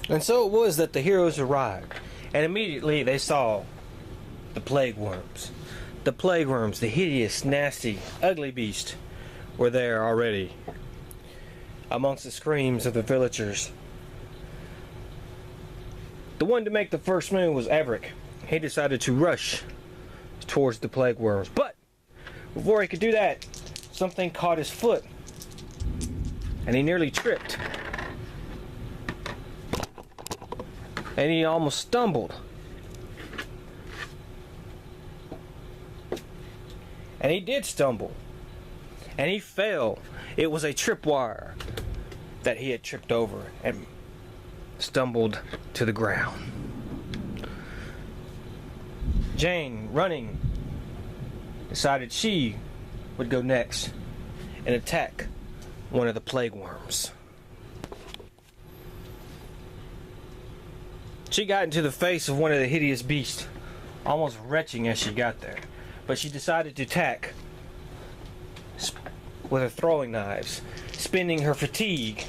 And so it was that the heroes arrived, and immediately they saw the plague worms. The plague worms, the hideous, nasty, ugly beast, were there already, amongst the screams of the villagers. The one to make the first move was Everick. He decided to rush towards the plague worms, but before he could do that, something caught his foot, and he nearly tripped. And he almost stumbled. And he did stumble. And he fell. It was a tripwire that he had tripped over and stumbled to the ground. Jane, running, decided she would go next and attack one of the plague worms. She got into the face of one of the hideous beasts, almost retching as she got there. But she decided to attack with her throwing knives, spending her fatigue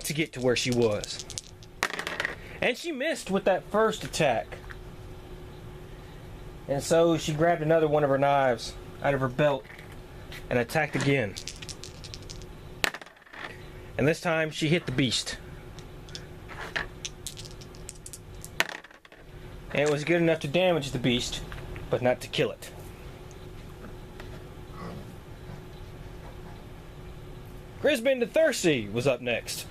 to get to where she was. And she missed with that first attack. And so she grabbed another one of her knives out of her belt and attacked again. And this time she hit the beast. And it was good enough to damage the beast, but not to kill it. Grisbin the Thirsty was up next.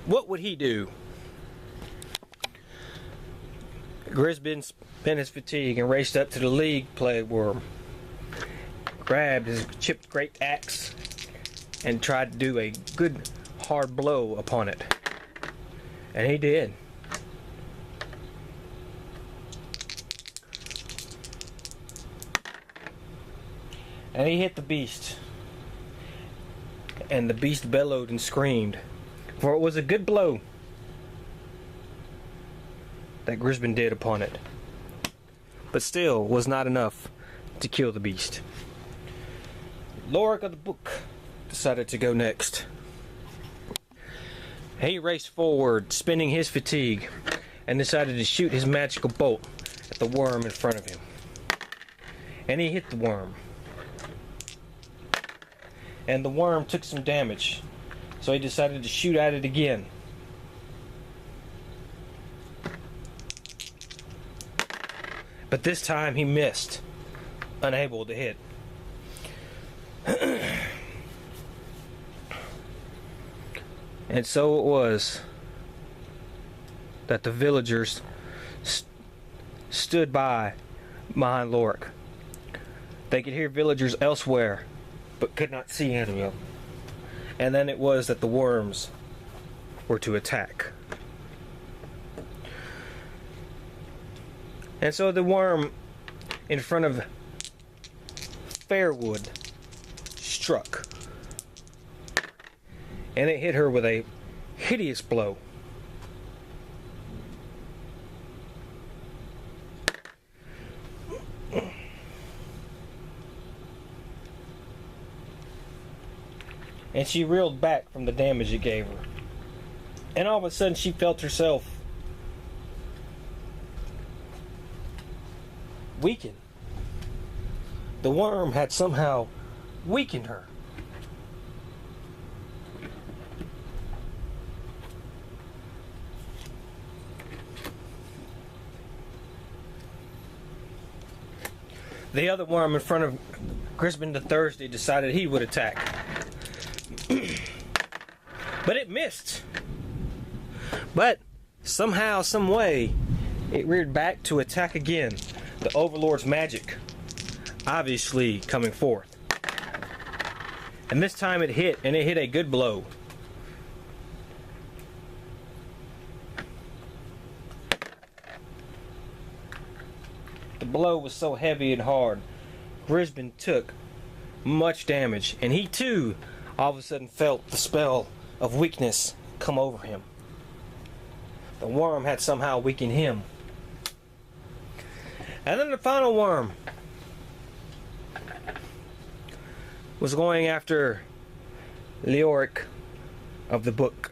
What would he do? Grisbin spent his fatigue and raced up to the league plague worm, grabbed his chipped great axe, and tried to do a good hard blow upon it. And he did. And he hit the beast. And the beast bellowed and screamed, for it was a good blow that Grisbin did upon it. But still was not enough to kill the beast. Lorik of the book decided to go next. He raced forward, spending his fatigue, and decided to shoot his magical bolt at the worm in front of him. And he hit the worm. And the worm took some damage, so he decided to shoot at it again. But this time he missed, unable to hit. And so it was that the villagers stood behind Lorik. They could hear villagers elsewhere, but could not see any of them. And then it was that the worms were to attack. And so the worm in front of Fairwood struck. And it hit her with a hideous blow. And she reeled back from the damage it gave her. And all of a sudden she felt herself weaken. The worm had somehow weakened her. The other worm in front of Grisbin the Thursday decided he would attack. But it missed. But somehow, some way, it reared back to attack again. The Overlord's magic obviously coming forth. And this time it hit, and it hit a good blow. The blow was so heavy and hard, Grisbin took much damage, and he too all of a sudden felt the spell of weakness come over him. The worm had somehow weakened him. And then the final worm was going after Leoric of the book.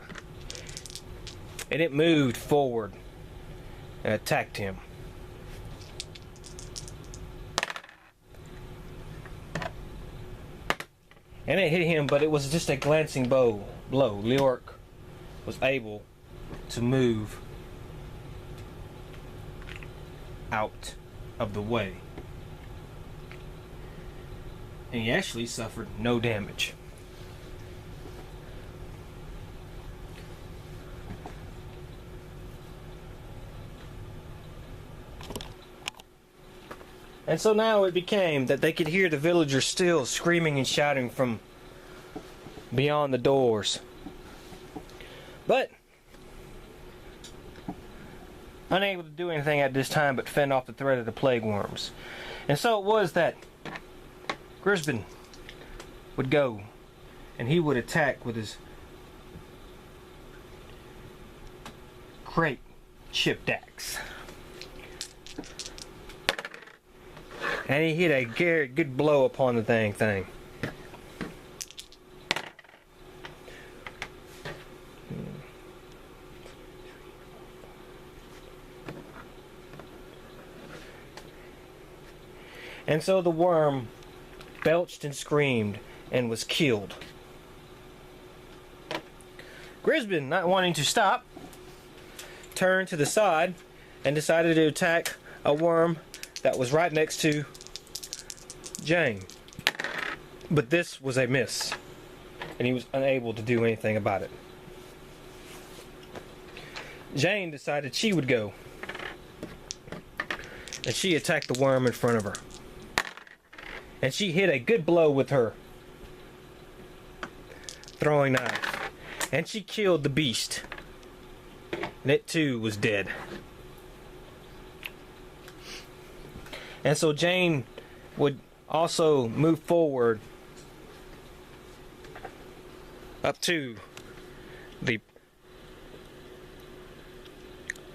and it moved forward and attacked him. And it hit him, but it was just a glancing blow. Leoric was able to move out of the way. And he actually suffered no damage. And so now it became that they could hear the villagers still screaming and shouting from beyond the doors. But unable to do anything at this time but fend off the threat of the plague worms. And so it was that Grisbin would go and he would attack with his great chipped axe. And he hit a good blow upon the dang thing. And so the worm belched and screamed and was killed. Grisbin, not wanting to stop, turned to the side and decided to attack a worm that was right next to Jane. But this was a miss, and he was unable to do anything about it. Jane decided she would go, and she attacked the worm in front of her. And she hit a good blow with her throwing knife, and she killed the beast, and it too was dead. And so Jane would also move forward up to the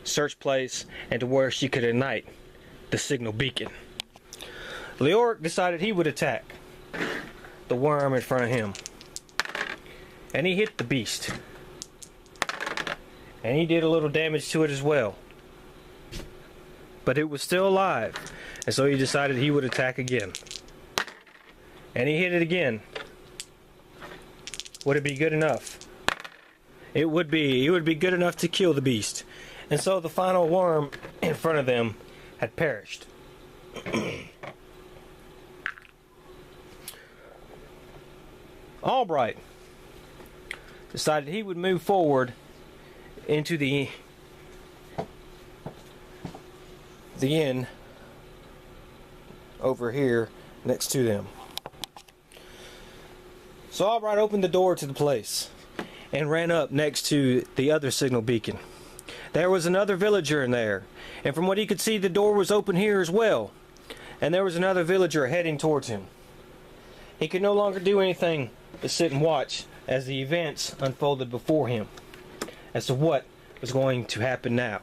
search place and to where she could ignite the signal beacon. Leoric decided he would attack the worm in front of him. And he hit the beast. And he did a little damage to it as well. But it was still alive. And so he decided he would attack again. And he hit it again. Would it be good enough? It would be. It would be good enough to kill the beast. And so the final worm in front of them had perished. Albright decided he would move forward into the inn over here next to them. So Albright opened the door to the place and ran up next to the other signal beacon. There was another villager in there, and from what he could see, the door was open here as well, and there was another villager heading towards him. He could no longer do anything but sit and watch as the events unfolded before him as to what was going to happen now.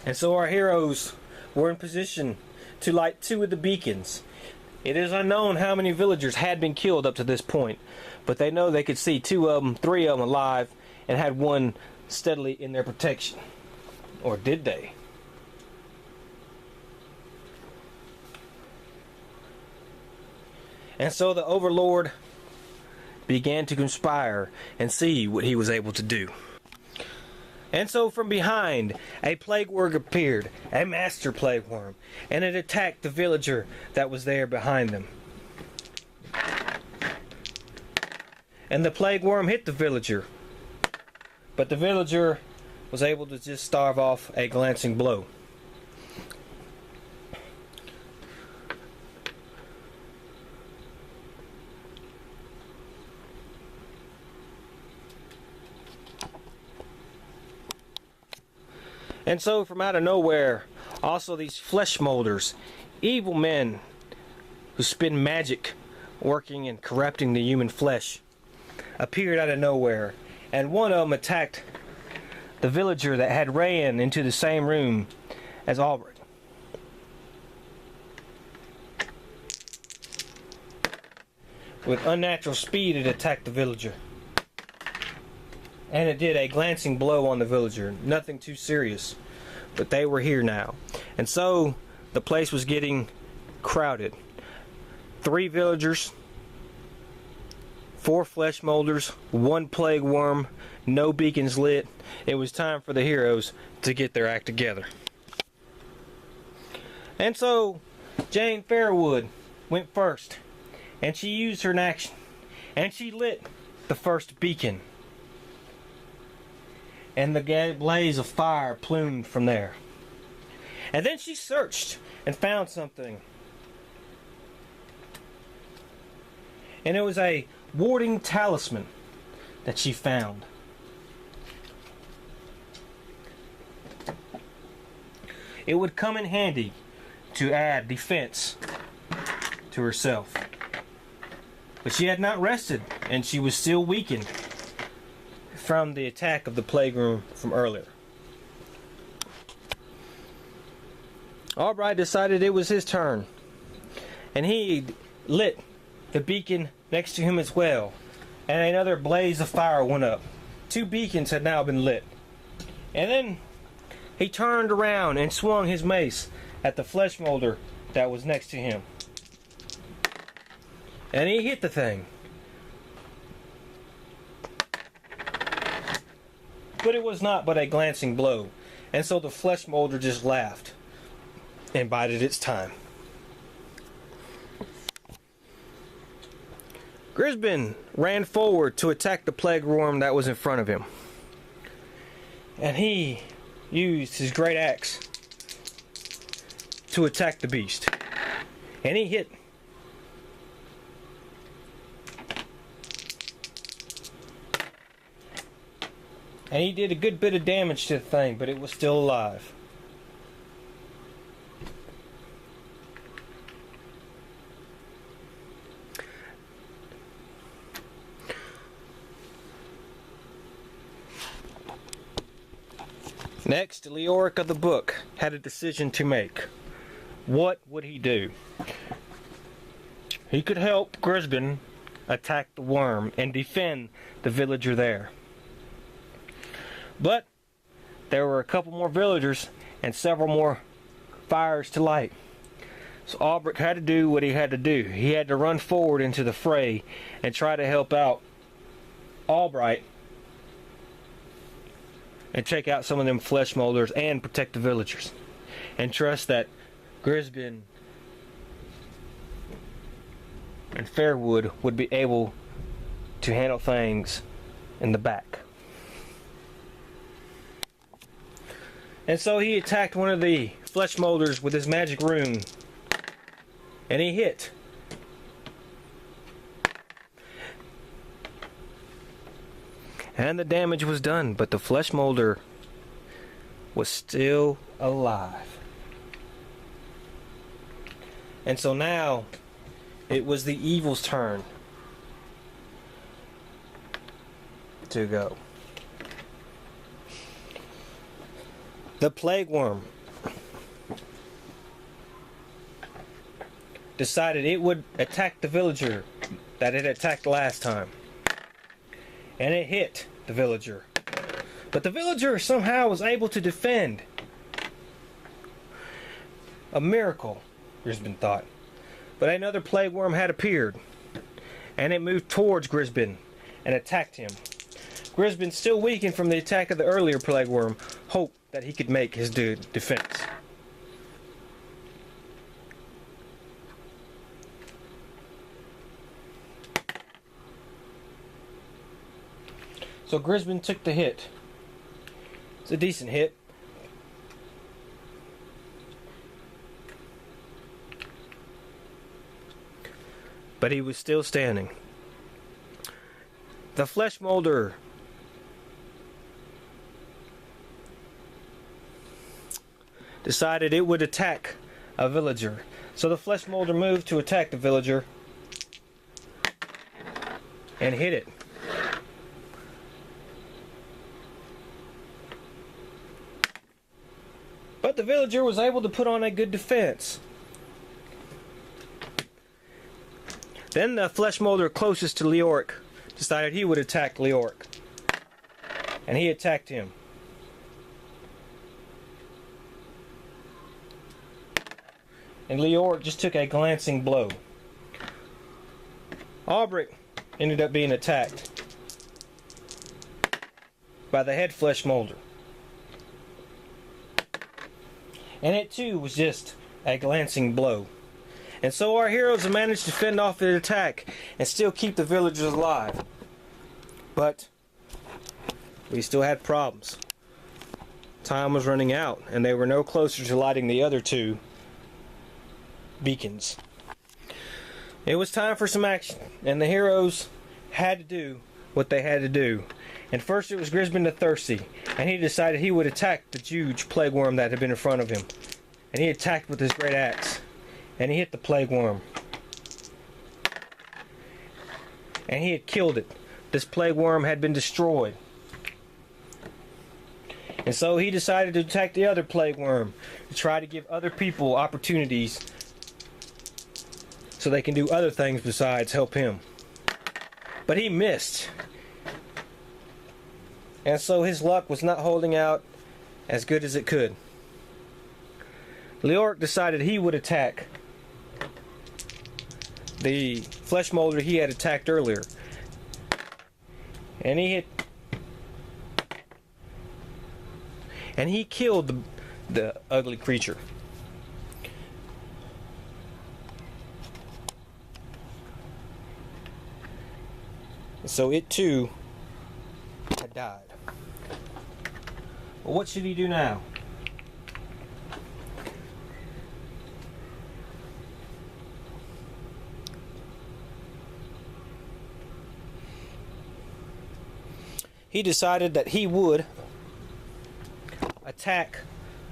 And so our heroes were in position to light 2 of the beacons. It is unknown how many villagers had been killed up to this point, but they know they could see 2 of them, 3 of them alive, and had 1 steadily in their protection. Or did they? And so the Overlord began to conspire and see what he was able to do. And so from behind, a plague worm appeared, a master plague worm, and it attacked the villager that was there behind them. And the plague worm hit the villager, but the villager was able to just starve off a glancing blow. And so from out of nowhere, also these flesh molders, evil men who spin magic, working and corrupting the human flesh, appeared out of nowhere. And one of them attacked the villager that had ran into the same room as Albert. With unnatural speed, it attacked the villager. and it did a glancing blow on the villager. Nothing too serious, but they were here now. And so the place was getting crowded. 3 villagers, 4 flesh molders, 1 plague worm, no beacons lit. It was time for the heroes to get their act together. And so Jane Fairwood went first, and she used her action, and she lit the first beacon. And the blaze of fire plumed from there. And then she searched and found something. And it was a warding talisman that she found. It would come in handy to add defense to herself. But she had not rested, and she was still weakened from the attack of the plague room from earlier. Albright decided it was his turn, and he lit the beacon next to him as well, and another blaze of fire went up. 2 beacons had now been lit. And then he turned around and swung his mace at the flesh molder that was next to him. And he hit the thing. But it was not but a glancing blow, and so the flesh molder just laughed and bided its time. Grisbin ran forward to attack the plague worm that was in front of him. And he used his great axe to attack the beast. And he hit. And he did a good bit of damage to the thing, but it was still alive. Next, Leoric of the book had a decision to make. What would he do? He could help Grisbin attack the worm and defend the villager there. But there were a couple more villagers and several more fires to light. So Albrecht had to do what he had to do. He had to run forward into the fray and try to help out Albright and take out some of them flesh molders and protect the villagers. And trust that Grisbin and Fairwood would be able to handle things in the back. And so he attacked one of the flesh molders with his magic rune. And he hit. And the damage was done, but the flesh molder was still alive. And so now it was the evil's turn to go. The plague worm decided it would attack the villager that it attacked last time. And it hit the villager. But the villager somehow was able to defend. A miracle, Grisbin thought. But another plague worm had appeared. And it moved towards Grisbin and attacked him. Grisbin, still weakened from the attack of the earlier plague worm, hoped that he could make his defense. So Grisbin took the hit. It's a decent hit. But he was still standing. The flesh molder decided it would attack a villager. So the flesh molder moved to attack the villager and hit it. But the villager was able to put on a good defense. Then the flesh molder closest to Leoric decided he would attack Leoric. and he attacked him. And Leoric just took a glancing blow. Albrecht ended up being attacked by the head flesh molder. And it too was just a glancing blow. And so our heroes have managed to fend off the attack and still keep the villagers alive. But we still had problems. Time was running out, and they were no closer to lighting the other two beacons. It was time for some action, and the heroes had to do what they had to do. And first it was Grisbin the Thirsty, and he decided he would attack the huge plague worm that had been in front of him. And he attacked with his great axe, and he hit the plague worm. And he had killed it. This plague worm had been destroyed. And so he decided to attack the other plague worm to try to give other people opportunities so they can do other things besides help him. But he missed. And so his luck was not holding out as good as it could. Leoric decided he would attack the flesh molder he had attacked earlier. And he hit, and he killed the ugly creature. So it too had died. Well, what should he do now? He decided that he would attack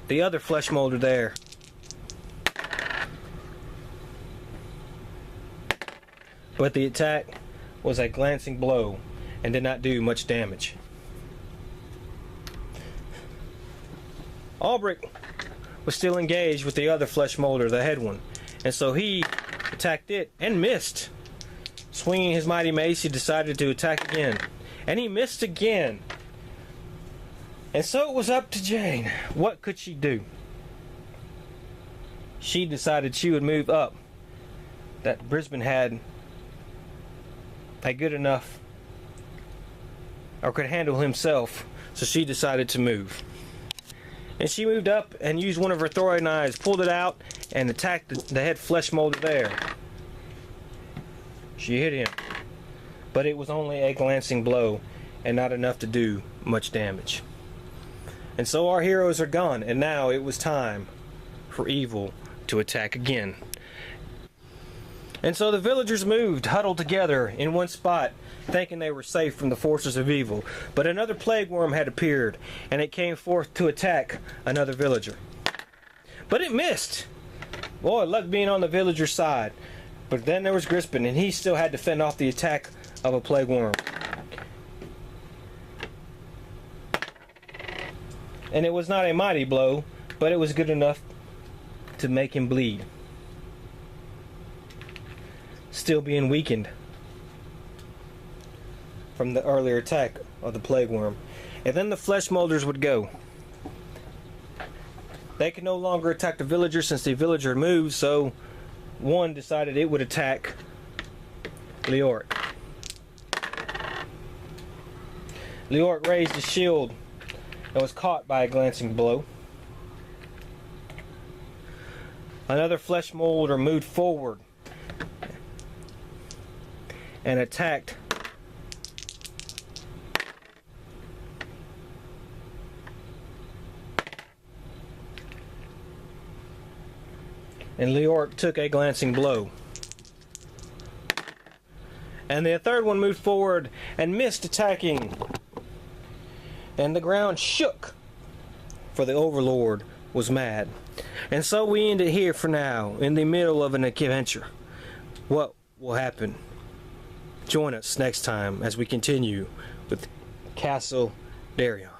the other flesh molder there. But the attack was a glancing blow and did not do much damage. Albrecht was still engaged with the other flesh molder, the head one, and so he attacked it and missed. Swinging his mighty mace, he decided to attack again, and he missed again. And so it was up to Jane. What could she do? She decided she would move up. That Brisbane had a good enough, or could handle himself, so she decided to move. And she moved up and used one of her throwing knives, pulled it out, and attacked the head flesh molder there. She hit him, but it was only a glancing blow and not enough to do much damage. And so our heroes are gone, and now it was time for evil to attack again. And so the villagers moved, huddled together in one spot, thinking they were safe from the forces of evil. But another plague worm had appeared, and it came forth to attack another villager. But it missed. Boy, luck being on the villager's side. But then there was Grisbin, and he still had to fend off the attack of a plague worm. And it was not a mighty blow, but it was good enough to make him bleed, still being weakened from the earlier attack of the plague worm. And then the flesh molders would go. They could no longer attack the villager since the villager had moved, so one decided it would attack Leoric. Leoric raised his shield and was caught by a glancing blow. Another flesh molder moved forward and attacked and Leoric took a glancing blow. And the third one moved forward and missed attacking. And the ground shook, for the Overlord was mad. And so we end it here for now, in the middle of an adventure. What will happen? Join us next time as we continue with Castle Daerion.